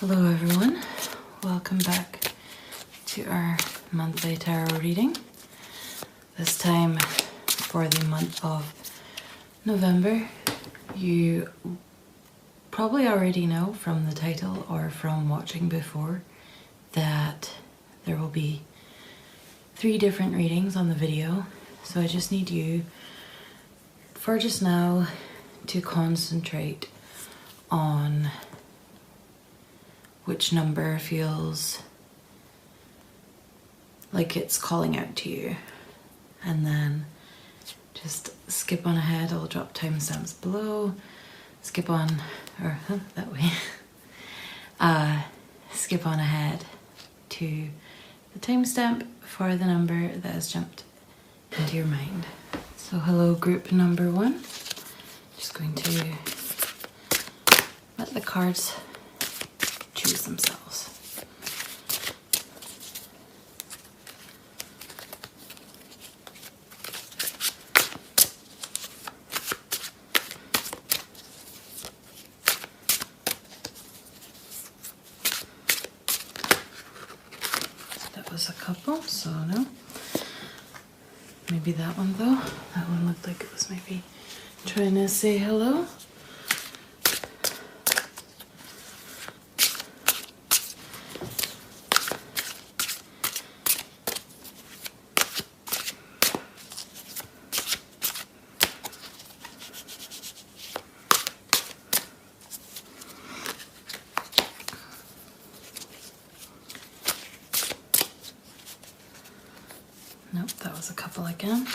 Hello everyone, welcome back to our monthly tarot reading. This time for the month of November. You probably already know from the title or from watching before that there will be 3 different readings on the video. So I just need you for just now to concentrate on which number feels like it's calling out to you, and then just skip on ahead. I'll drop timestamps below. Skip on, or that way. Skip on ahead to the timestamp for the number that has jumped into your mind. So hello group number 1. Just going to let the cards choose themselves. That was a couple, so no. Maybe that one though. That one looked like it was maybe trying to say hello. Nope, that was a couple again.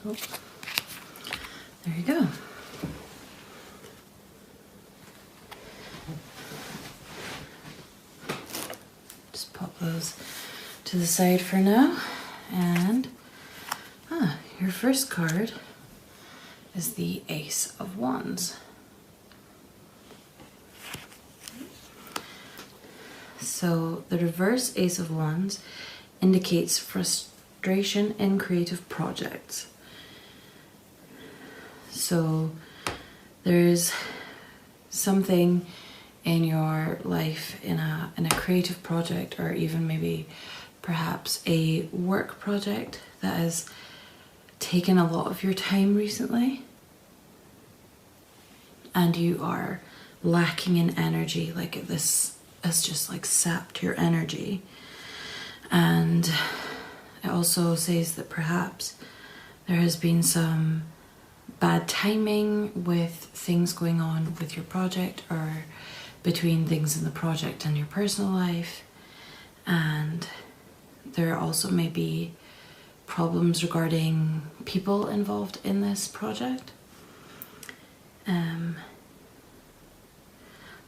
Oh, there you go. Pop those to the side for now. And your first card is the Ace of Wands. So the reverse Ace of Wands indicates frustration in creative projects. So there's something in your life, in a creative project, or even maybe perhaps a work project that has taken a lot of your time recently, and you are lacking in energy. Like this has just like sapped your energy. And it also says that perhaps there has been some bad timing with things going on with your project, or between things in the project and your personal life. And there also may be problems regarding people involved in this project.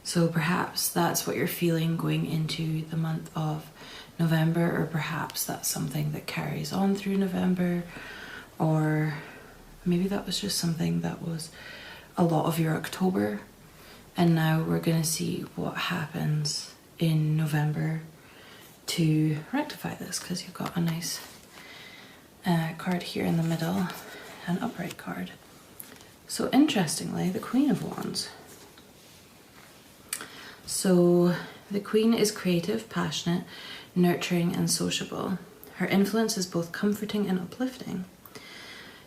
So perhaps that's what you're feeling going into the month of November, or perhaps that's something that carries on through November, or maybe that was just something that was a lot of your October. And now we're going to see what happens in November to rectify this, because you've got a nice card here in the middle, an upright card. So interestingly, the Queen of Wands. So the Queen is creative, passionate, nurturing and sociable. Her influence is both comforting and uplifting.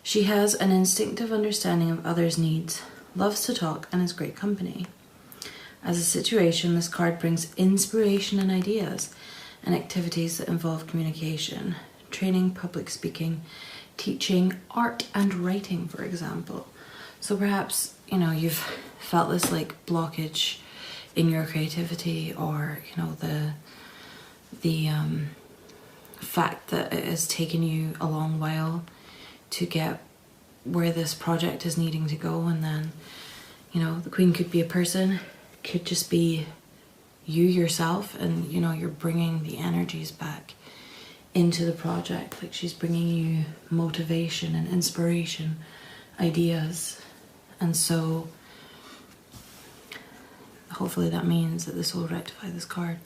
She has an instinctive understanding of others' needs, loves to talk, and is great company. As a situation, this card brings inspiration and ideas and activities that involve communication, training, public speaking, teaching, art and writing, for example. So perhaps, you know, you've felt this like blockage in your creativity, or, you know, the fact that it has taken you a long while to get where this project is needing to go. And then, you know, the Queen could be a person, could just be you yourself, and you know, you're bringing the energies back into the project. Like she's bringing you motivation and inspiration, ideas. And so hopefully that means that this will rectify this card.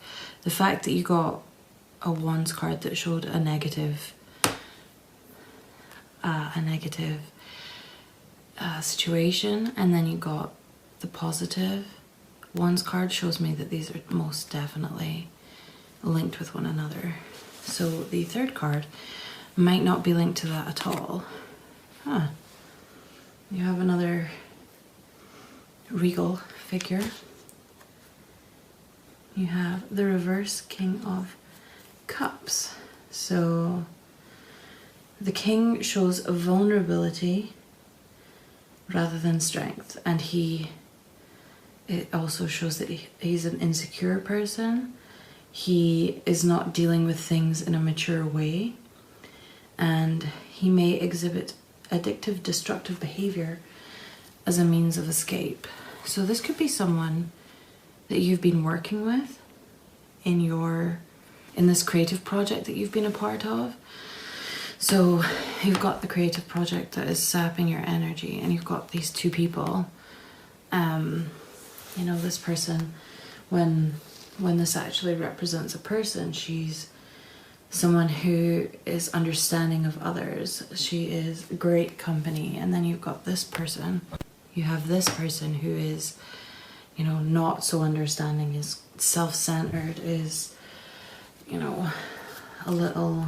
The fact that you got a Wands card that showed a negative situation, and then you got the positive Wands card, shows me that these are most definitely linked with one another. So the third card might not be linked to that at all. Huh. You have another regal figure. You have the reverse King of Cups. So the King shows a vulnerability rather than strength, and it also shows that he's an insecure person. He is not dealing with things in a mature way, and he may exhibit addictive, destructive behavior as a means of escape. So this could be someone that you've been working with in this creative project that you've been a part of. So you've got the creative project that is sapping your energy, and you've got these two people. You know, this person, when this actually represents a person, she's someone who is understanding of others. She is great company. And then you've got this person. You have this person who is, you know, not so understanding, is self-centered, is, you know, a little,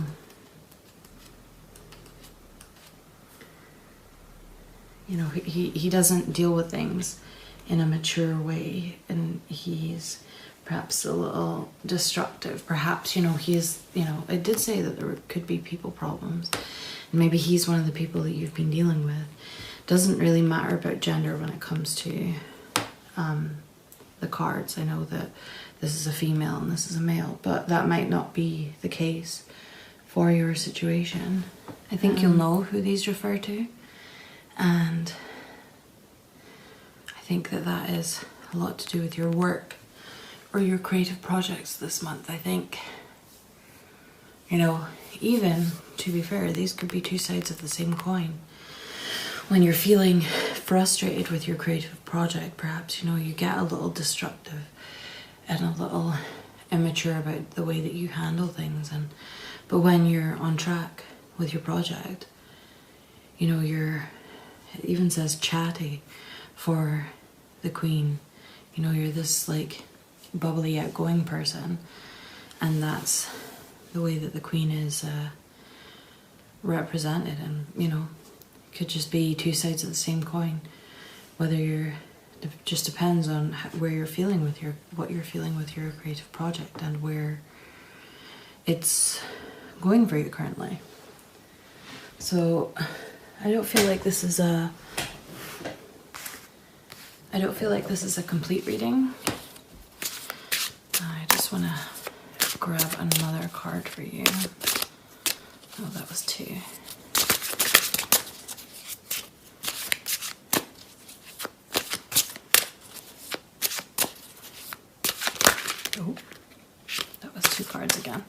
you know, he doesn't deal with things in a mature way, and he's perhaps a little destructive. Perhaps, you know, he's, you know, I did say that there could be people problems, and maybe he's one of the people that you've been dealing with. Doesn't really matter about gender when it comes to the cards. I know that this is a female and this is a male, but that might not be the case for your situation. I think you'll know who these refer to, and I think that is a lot to do with your work or your creative projects this month. I think, you know, even to be fair, these could be two sides of the same coin. When you're feeling frustrated with your creative project, perhaps, you know, you get a little destructive and a little immature about the way that you handle things. But when you're on track with your project, you know, it even says chatty for the Queen. You know, you're this like bubbly, outgoing person, and that's the way that the Queen is represented. And, you know, it could just be two sides of the same coin. Whether it just depends on where you're feeling with what you're feeling with your creative project and where it's going for you currently. So I don't feel like this is a complete reading. I just want to grab another card for you. Oh, that was two. Oh, that was two cards again.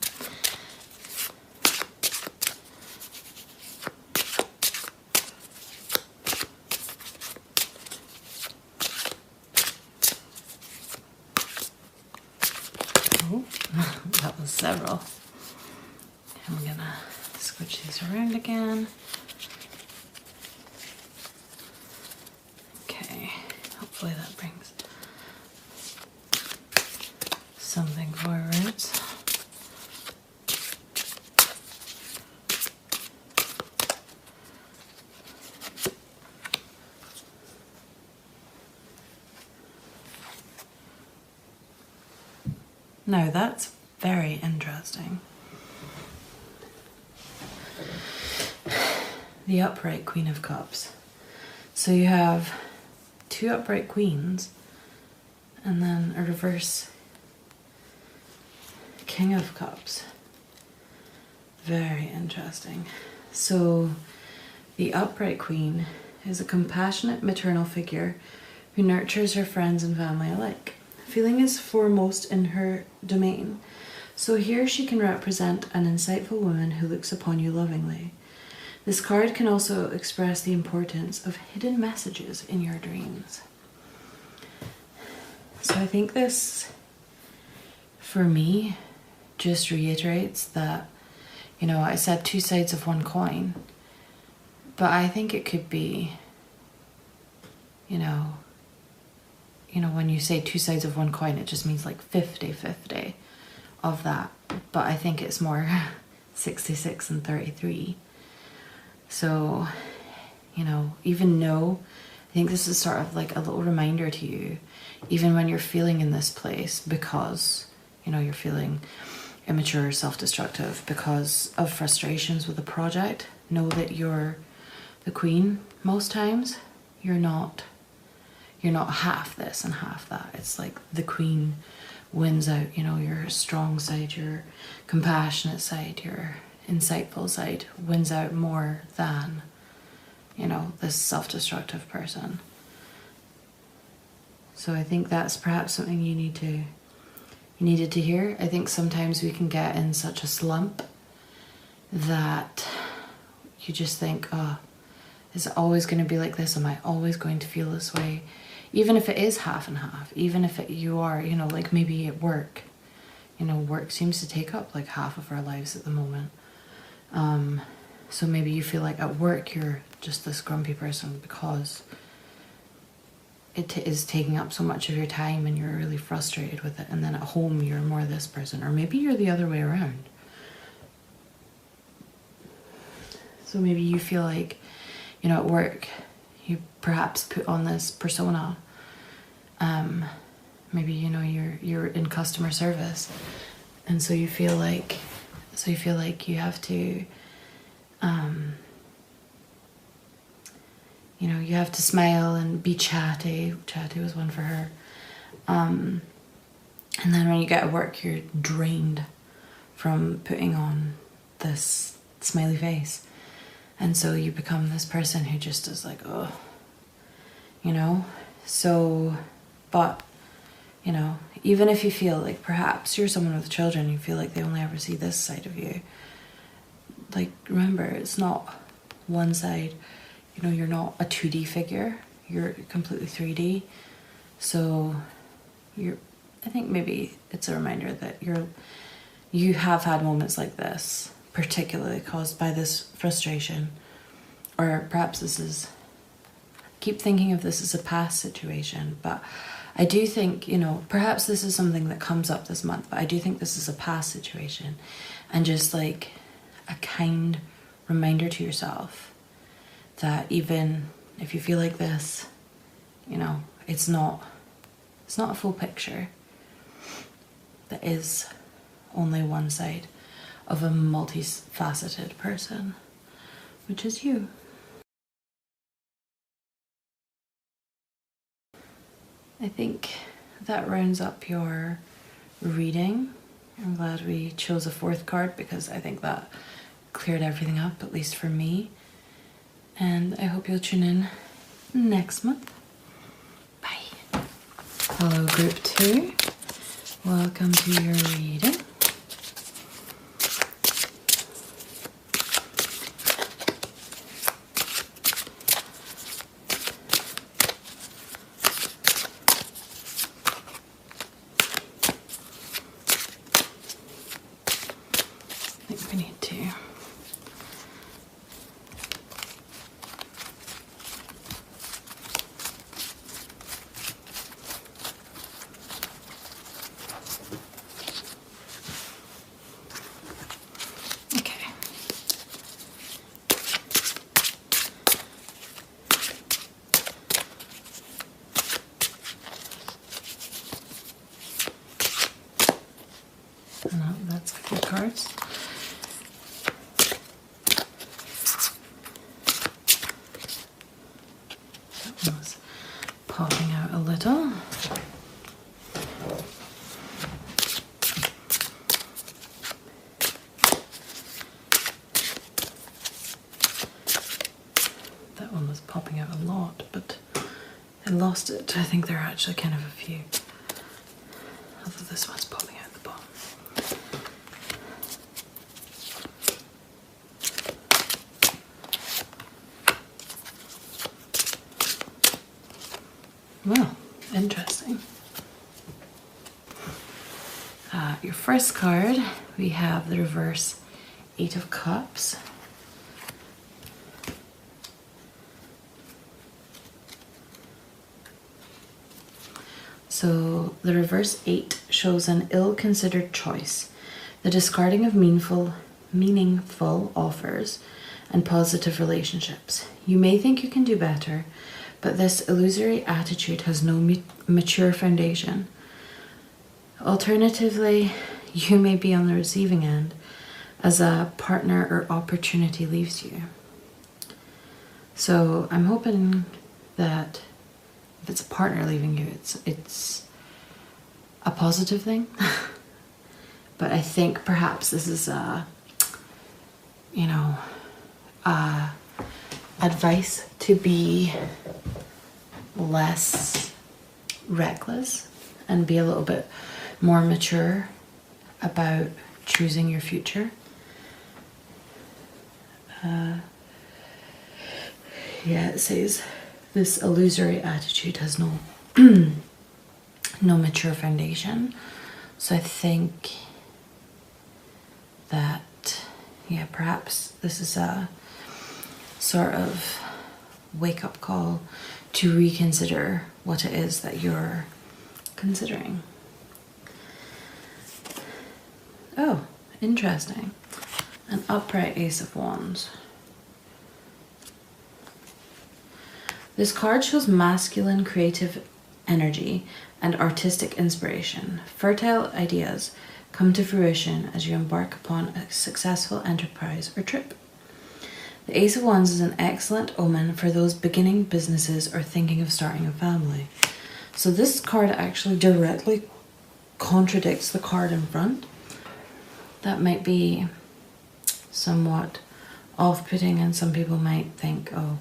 Oh, that was several. And we're gonna switch these around again. Okay, hopefully that brings something forwards. No, that's very interesting. The upright Queen of Cups. So you have two upright queens and then a reverse King of Cups. Very interesting. So the upright queen is a compassionate maternal figure who nurtures her friends and family alike. Feeling is foremost in her domain. So here she can represent an insightful woman who looks upon you lovingly. This card can also express the importance of hidden messages in your dreams. So I think this, for me, just reiterates that, you know, I said two sides of one coin, but I think it could be, you know, when you say two sides of one coin, it just means like 50-50 of that. But I think it's more 66 and 33. So, you know, I think this is sort of like a little reminder to you, even when you're feeling in this place because, you know, you're feeling immature, self-destructive because of frustrations with the project, know that you're the queen most times. You're not half this and half that. It's like the queen wins out, you know, your strong side, your compassionate side, your insightful side wins out more than, you know, this self-destructive person. So I think that's perhaps something you needed to hear. I think sometimes we can get in such a slump that you just think, oh, is it always going to be like this? Am I always going to feel this way? Even if it is half and half, even if you are, you know, like maybe at work, you know, work seems to take up like half of our lives at the moment. So maybe you feel like at work you're just this grumpy person because it is taking up so much of your time and you're really frustrated with it. And then at home you're more this person, or maybe you're the other way around. So maybe you feel like, you know, at work you perhaps put on this persona. Maybe, you know, you're in customer service, and so you feel like you have to, you know, you have to smile and be chatty. Chatty was one for her. And then when you get to work, you're drained from putting on this smiley face. And so you become this person who just is like, oh, you know? So, but, you know, even if you feel like perhaps you're someone with children, you feel like they only ever see this side of you. Like, remember, it's not one side. You know, you're not a 2D figure. You're completely 3D. So I think maybe it's a reminder that you have had moments like this, particularly caused by this frustration. Or perhaps keep thinking of this as a past situation, but I do think, you know, perhaps this is something that comes up this month, but I do think this is a past situation, and just like a kind reminder to yourself that even if you feel like this, you know, it's not a full picture. That is only one side of a multifaceted person, which is you. I think that rounds up your reading. I'm glad we chose a fourth card because I think that cleared everything up, at least for me. And I hope you'll tune in next month. Bye. Hello, Group 2. Welcome to your reading. I think we need to no, that's good cards. That one's popping out a little. That one was popping out a lot, but I lost it. I think there are actually kind of a few. Although this one's popping out the bottom. Well, interesting. Your first card, we have the reverse Eight of Cups. So the reverse 8 shows an ill-considered choice, the discarding of meaningful offers and positive relationships. You may think you can do better, but this illusory attitude has no mature foundation. Alternatively, you may be on the receiving end as a partner or opportunity leaves you. So I'm hoping that if it's a partner leaving you, it's a positive thing. But I think perhaps this is advice to be less reckless and be a little bit more mature about choosing your future. Yeah, it says this illusory attitude has no mature foundation. So I think that, yeah, perhaps this is a sort of wake-up call to reconsider what it is that you're considering. Oh, interesting. An upright Ace of Wands. This card shows masculine creative energy and artistic inspiration. Fertile ideas come to fruition as you embark upon a successful enterprise or trip. The Ace of Wands is an excellent omen for those beginning businesses or thinking of starting a family. So this card actually directly contradicts the card in front. That might be somewhat off-putting, and some people might think, oh,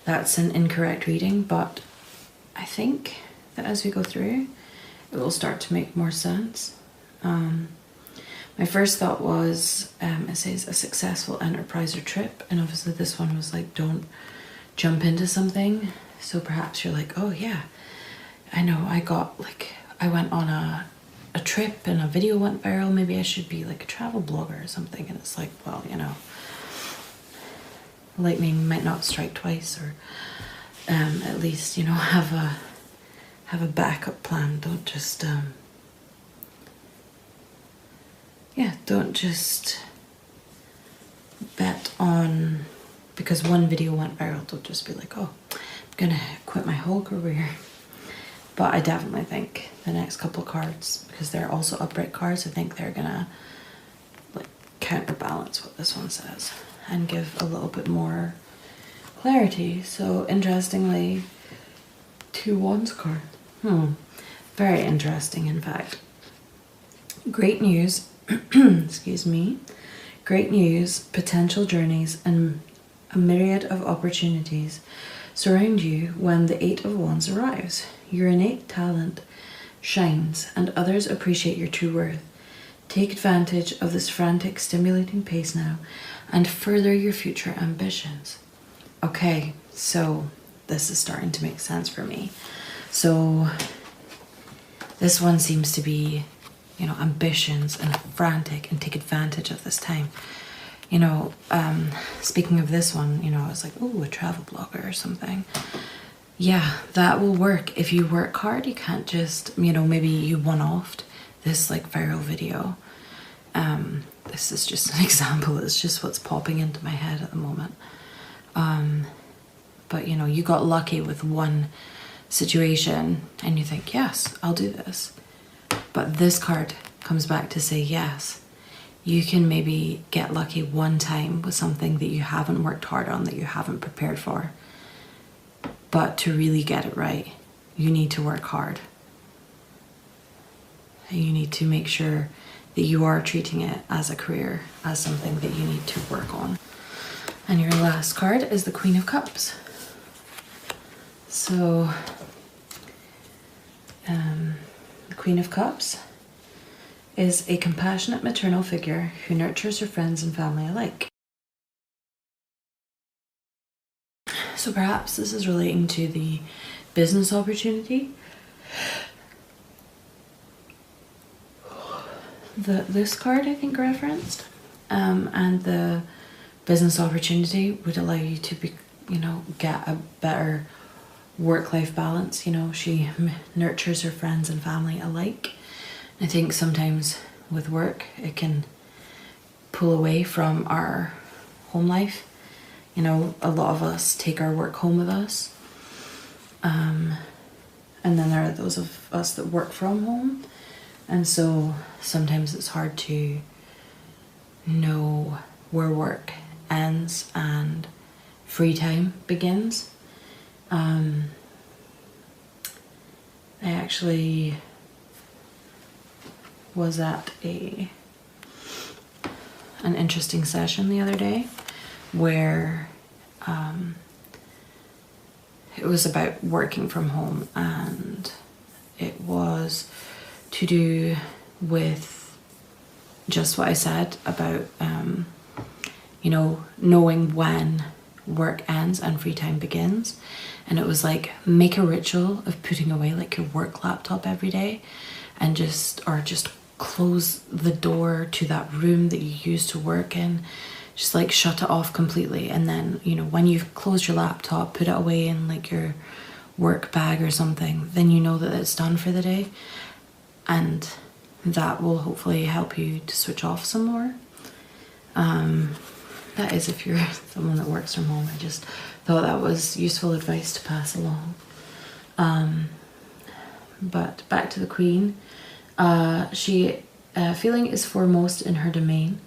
that's an incorrect reading, but I think that as we go through, it will start to make more sense. My first thought was, it says a successful enterprise or trip, and obviously this one was like, don't jump into something. So perhaps you're like, oh yeah, I know, I went on a trip and a video went viral, maybe I should be like a travel blogger or something. And it's like, well, lightning might not strike twice, or at least, have a backup plan. Don't just don't just bet on because one video went viral. Don't just be like, oh, I'm gonna quit my whole career. But I definitely think the next couple cards, because they're also upright cards, I think they're gonna like counterbalance what this one says and give a little bit more clarity. So interestingly, 2 Wands card. Very interesting, in fact. Great news, excuse me. Great news, potential journeys, and a myriad of opportunities surround you when the 8 of Wands arrives. Your innate talent shines, and others appreciate your true worth. Take advantage of this frantic, stimulating pace now and further your future ambitions. Okay, so this is starting to make sense for me. So this one seems to be, ambitions and frantic and take advantage of this time. Speaking of this one, it's like, oh, a travel blogger or something. Yeah, that will work. If you work hard, you can't just, maybe you one-offed this like viral video. This is just an example. It's just what's popping into my head at the moment. But you got lucky with one situation and you think, yes, I'll do this. But this card comes back to say, yes, you can maybe get lucky one time with something that you haven't worked hard on, that you haven't prepared for. But to really get it right, you need to work hard. And you need to make sure that you are treating it as a career, as something that you need to work on. And your last card is the Queen of Cups. So, the Queen of Cups is a compassionate maternal figure who nurtures her friends and family alike. So perhaps this is relating to the business opportunity. this card I think referenced, and the business opportunity would allow you to be, get a better work-life balance. She nurtures her friends and family alike. I think sometimes with work it can pull away from our home life. A lot of us take our work home with us, and then there are those of us that work from home, and so sometimes it's hard to know where work ends and free time begins. I actually was at an interesting session the other day where it was about working from home, and it was to do with just what I said about knowing when work ends and free time begins. And it was like, make a ritual of putting away like your work laptop every day, and just close the door to that room that you used to work in. Just like shut it off completely, and then when you've closed your laptop, put it away in like your work bag or something, then you know that it's done for the day, and that will hopefully help you to switch off some more. That is if you're someone that works from home. I just thought that was useful advice to pass along. But back to the Queen. She feeling is foremost in her domain.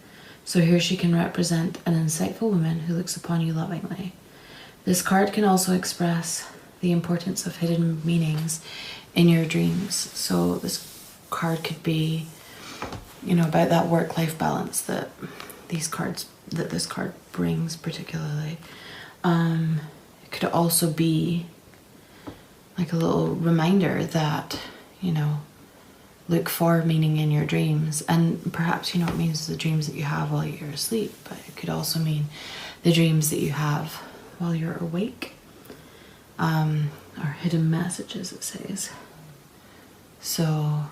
So here she can represent an insightful woman who looks upon you lovingly. This card can also express the importance of hidden meanings in your dreams. So this card could be, about that work-life balance that this card brings particularly. It could also be like a little reminder that, look for meaning in your dreams. And perhaps, it means the dreams that you have while you're asleep, but it could also mean the dreams that you have while you're awake. Or hidden messages, it says. So,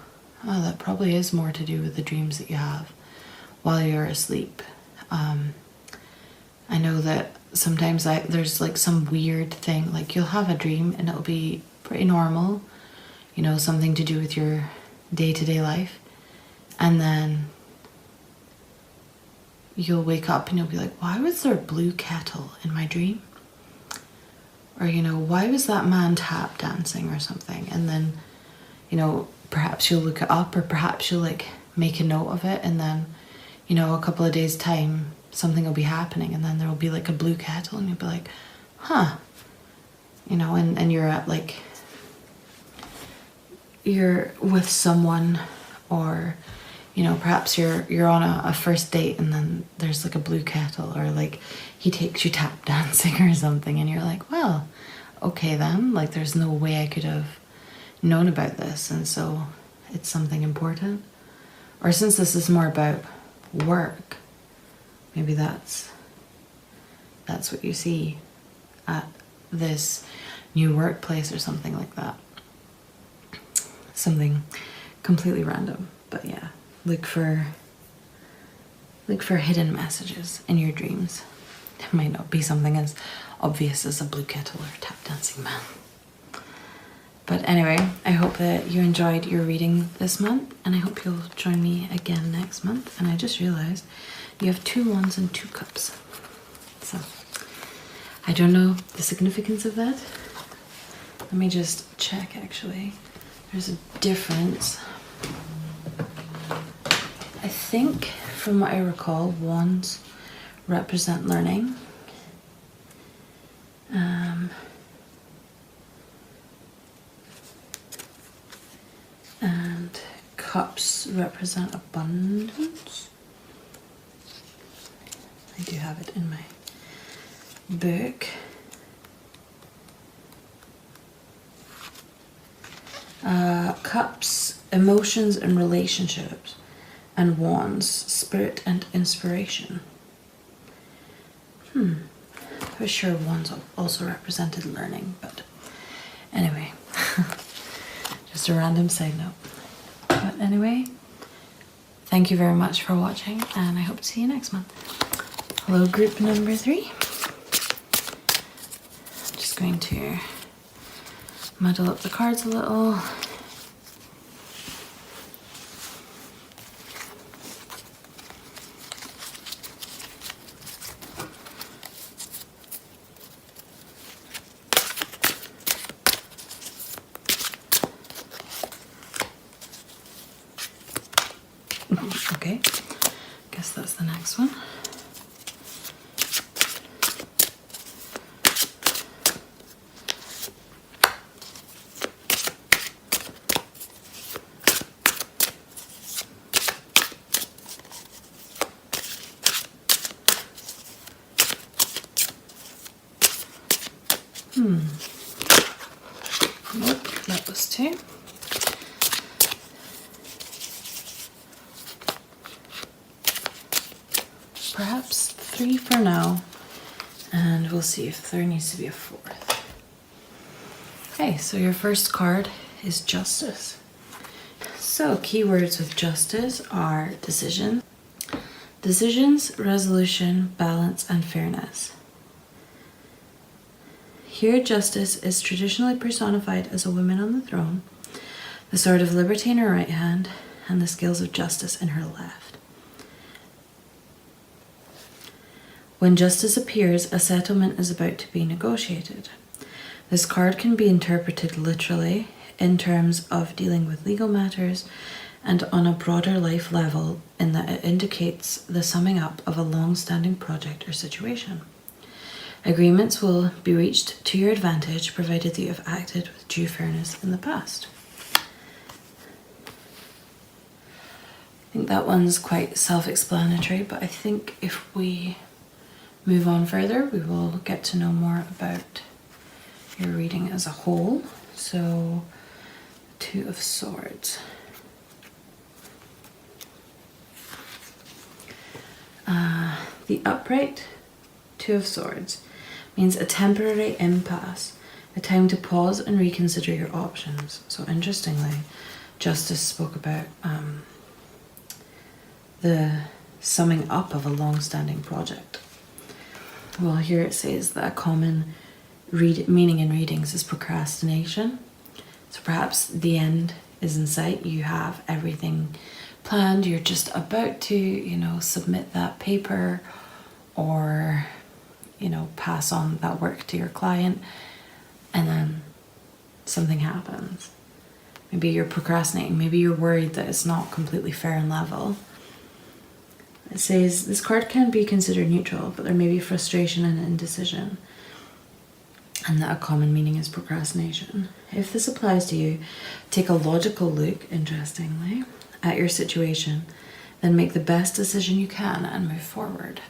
that probably is more to do with the dreams that you have while you're asleep. I know that sometimes there's like some weird thing, like you'll have a dream and it'll be pretty normal, something to do with your day-to-day life, and then you'll wake up and you'll be like, why was there a blue kettle in my dream? Or why was that man tap dancing or something? And then perhaps you'll look it up, or perhaps you'll like make a note of it, and then a couple of days time something will be happening, and then there will be like a blue kettle, and you'll be like, huh, and you're at like, you're with someone, or perhaps you're on a first date, and then there's like a blue kettle, or like he takes you tap dancing or something, and you're like, well, okay then, like there's no way I could have known about this, and so it's something important. Or since this is more about work, maybe that's what you see at this new workplace or something like that. Something completely random, but yeah, look for hidden messages in your dreams. It might not be something as obvious as a blue kettle or tap dancing man. But anyway, I hope that you enjoyed your reading this month, and I hope you'll join me again next month. And I just realized you have 2 wands and 2 cups. So I don't know the significance of that. Let me just check actually. There's a difference. I think from what I recall, wands represent learning. And cups represent abundance. I do have it in my book. Cups, emotions and relationships, and wands, spirit and inspiration. I was sure wands also represented learning, but anyway, just a random side note. But anyway, thank you very much for watching, and I hope to see you next month. Hello, group number 3. I'm just going to muddle up the cards a little. Okay, guess that's the next one. Nope, that was 2. Perhaps 3 for now, and we'll see if there needs to be a 4th. Okay, so your first card is Justice. So keywords with Justice are decisions, resolution, balance, and fairness. Here, Justice is traditionally personified as a woman on the throne, the sword of liberty in her right hand, and the scales of justice in her left. When Justice appears, a settlement is about to be negotiated. This card can be interpreted literally in terms of dealing with legal matters and on a broader life level, in that it indicates the summing up of a long-standing project or situation. Agreements will be reached to your advantage, provided that you have acted with due fairness in the past. I think that one's quite self-explanatory, but I think if we move on further, we will get to know more about your reading as a whole. So, 2 of Swords. The upright 2 of Swords means a temporary impasse, a time to pause and reconsider your options. So interestingly, Justice spoke about the summing up of a long-standing project. Well, here it says that a common meaning in readings is procrastination. So perhaps the end is in sight. You have everything planned. You're just about to, submit that paper or, pass on that work to your client, and then something happens. Maybe you're procrastinating. Maybe you're worried that it's not completely fair and level. It says this card can be considered neutral, but there may be frustration and indecision, and that a common meaning is procrastination. If this applies to you, take a logical look, interestingly, at your situation, then make the best decision you can and move forward.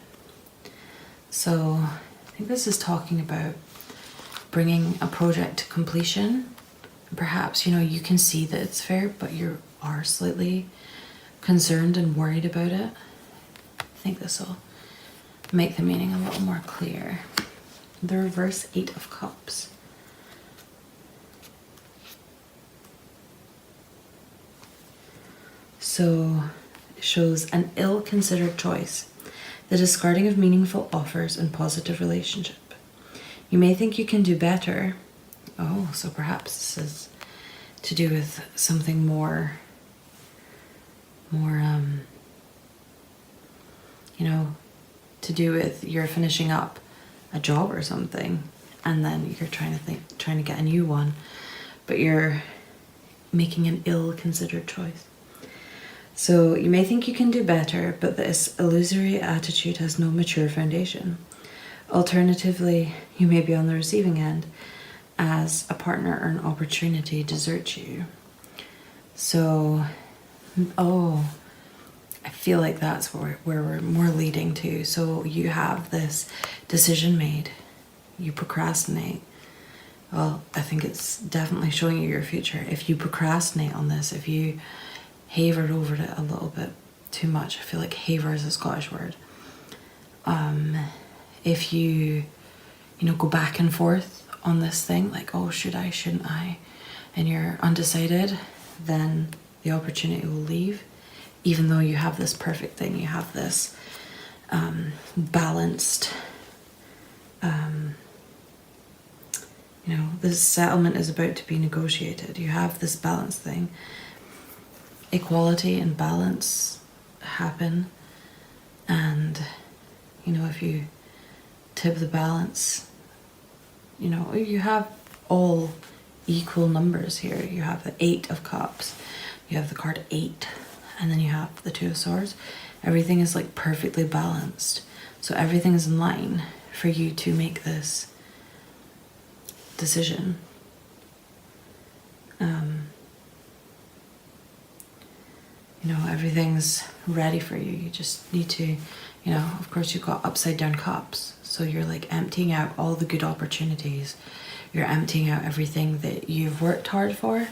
So I think this is talking about bringing a project to completion. Perhaps, you can see that it's fair, but you are slightly concerned and worried about it. I think this will make the meaning a little more clear. The reverse 8 of Cups. So it shows an ill-considered choice, the discarding of meaningful offers and positive relationship. You may think you can do better. Oh, so perhaps this is to do with something more to do with you're finishing up a job or something, and then you're trying to get a new one, but you're making an ill-considered choice. So you may think you can do better, but this illusory attitude has no mature foundation. Alternatively, you may be on the receiving end as a partner or an opportunity deserts you. So, I feel like that's where we're more leading to. So you have this decision made, you procrastinate. Well, I think it's definitely showing you your future. If you procrastinate on this, if you havered over it a little bit too much, I feel like haver is a Scottish word. If you go back and forth on this thing, like, oh, should I, shouldn't I, and you're undecided, then the opportunity will leave. even though you have this perfect thing, you have this balanced, this settlement is about to be negotiated. You have this balanced thing. Equality and balance happen, and if you tip the balance, you have all equal numbers here. You have the 8 of Cups, you have the card 8, and then you have the 2 of Swords. Everything is like perfectly balanced, so everything is in line for you to make this decision. Everything's ready for you. You just need to, of course you've got upside down cups, so you're like emptying out all the good opportunities. You're emptying out everything that you've worked hard for.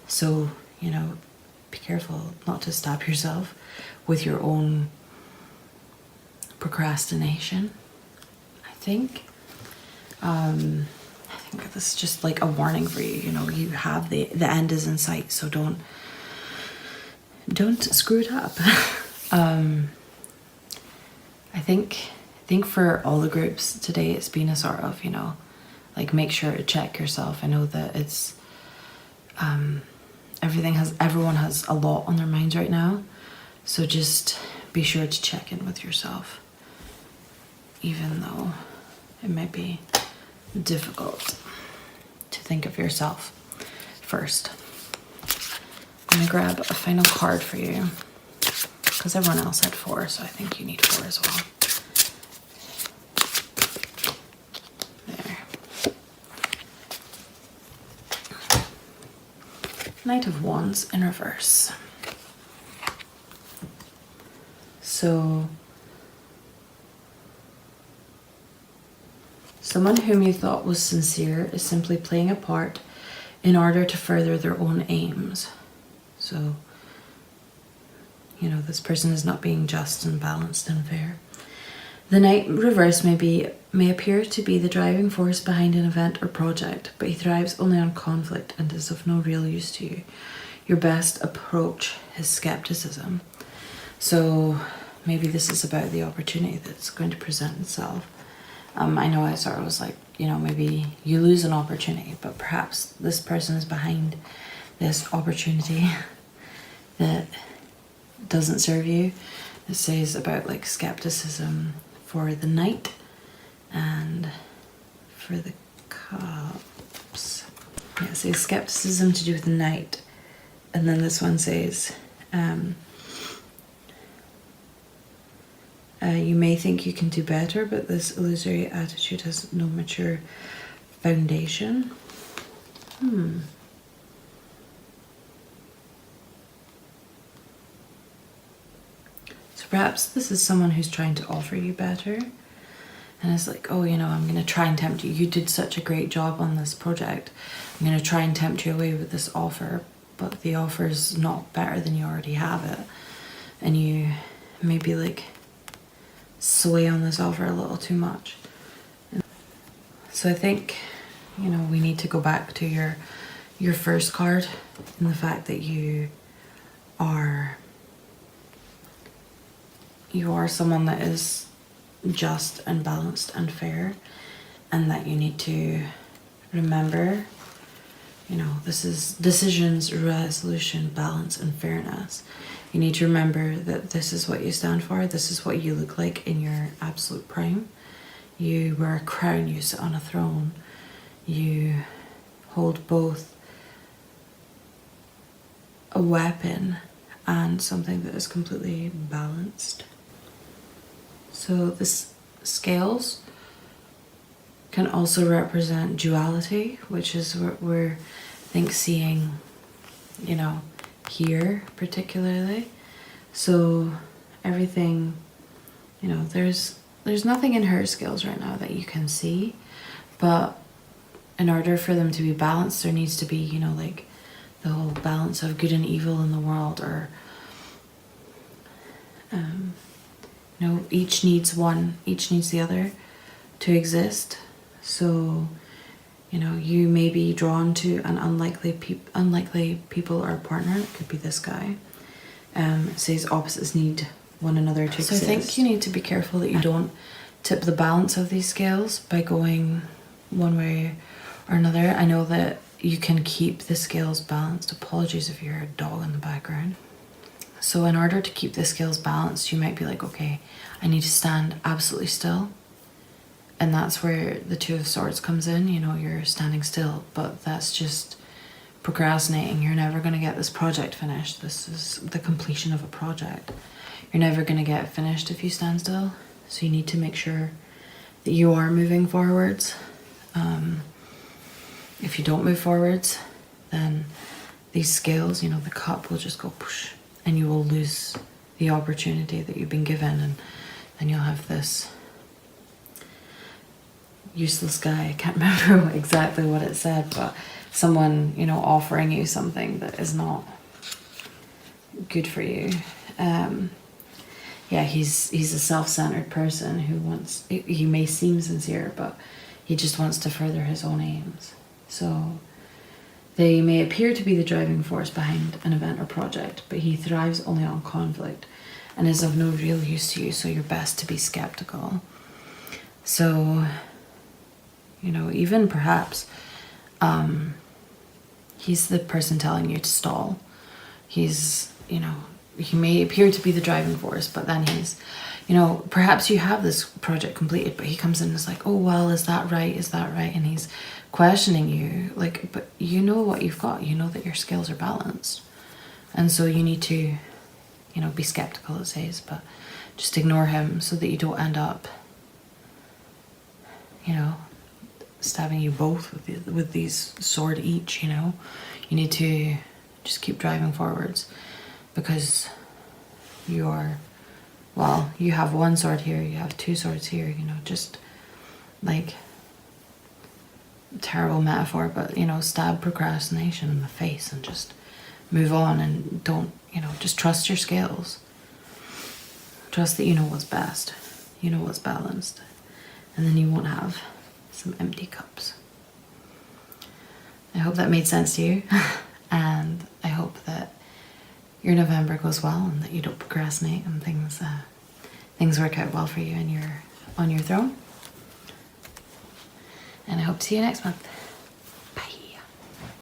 So, be careful not to stab yourself with your own procrastination, I think. I think this is just like a warning for you. You have the end is in sight, so don't screw it up. I think for all the groups today, it's been a sort of, like, make sure to check yourself. I know that it's everyone has a lot on their minds right now, so just be sure to check in with yourself, even though it might be difficult to think of yourself first. I'm gonna grab a final card for you, because everyone else had 4, so I think you need 4 as well. There. Knight of Wands in reverse. So, someone whom you thought was sincere is simply playing a part in order to further their own aims. So, this person is not being just and balanced and fair. The Knight reverse may appear to be the driving force behind an event or project, but he thrives only on conflict and is of no real use to you. Your best approach is skepticism. So maybe this is about the opportunity that's going to present itself. I know I sort of was like, maybe you lose an opportunity, but perhaps this person is behind this opportunity that doesn't serve you. It says about like skepticism for the Knight and for the Cups. Yeah, it says skepticism to do with the Knight, and then this one says you may think you can do better, but this illusory attitude has no mature foundation. So perhaps this is someone who's trying to offer you better, and it's like, oh, I'm going to try and tempt you. You did such a great job on this project. I'm going to try and tempt you away with this offer, but the offer's not better than you already have it. And you maybe like sway on this offer a little too much. So I think, we need to go back to your first card, and the fact that you are someone that is just and balanced and fair, and that you need to remember, this is decisions, resolution, balance, and fairness. You need to remember that this is what you stand for. This is what you look like in your absolute prime. You wear a crown, you sit on a throne. You hold both a weapon and something that is completely balanced. So this scales can also represent duality, which is what we're, I think, seeing, here particularly. So everything, there's nothing in her scales right now that you can see, but in order for them to be balanced, there needs to be, like the whole balance of good and evil in the world, or each needs one, each needs the other to exist. So You know, you may be drawn to an unlikely people or partner. It could be this guy. It says opposites need one another to exist. So I think you need to be careful that you don't tip the balance of these scales by going one way or another. I know that you can keep the scales balanced. Apologies if you hear a dog in the background. So in order to keep the scales balanced, you might be like, okay, I need to stand absolutely still. And that's where the Two of Swords comes in. You know, you're standing still, but that's just procrastinating. You're never going to get this project finished. This is the completion of a project. You're never going to get it finished if you stand still. So you need to make sure that you are moving forwards. If you don't move forwards, then these scales, you know, the cup will just go push, and you will lose the opportunity that you've been given, and then you'll have this useless guy. I can't remember exactly what it said, but someone, you know, offering you something that is not good for you. Yeah, he's a self-centered person who wants, he may seem sincere, but he just wants to further his own aims. So they may appear to be the driving force behind an event or project, but he thrives only on conflict and is of no real use to you, so you're best to be skeptical. So, you know, even perhaps he's the person telling you to stall. He's, you know, he may appear to be the driving force, but then he's, you know, perhaps you have this project completed, but he comes in and is like, oh, well, is that right? Is that right? And he's questioning you, like, but you know what you've got. You know that your scales are balanced. And so you need to, you know, be skeptical, it says, but just ignore him so that you don't end up, you know, stabbing you both with these sword each, you know. You need to just keep driving forwards, because you're, well, you have one sword here, you have two swords here, you know, just like, terrible metaphor, but, you know, stab procrastination in the face and just move on, and don't, you know, just trust your scales. Trust that you know what's best, you know what's balanced, and then you won't have some empty cups. I hope that made sense to you, and I hope that your November goes well and that you don't procrastinate and things work out well for you and you're on your throne. And I hope to see you next month.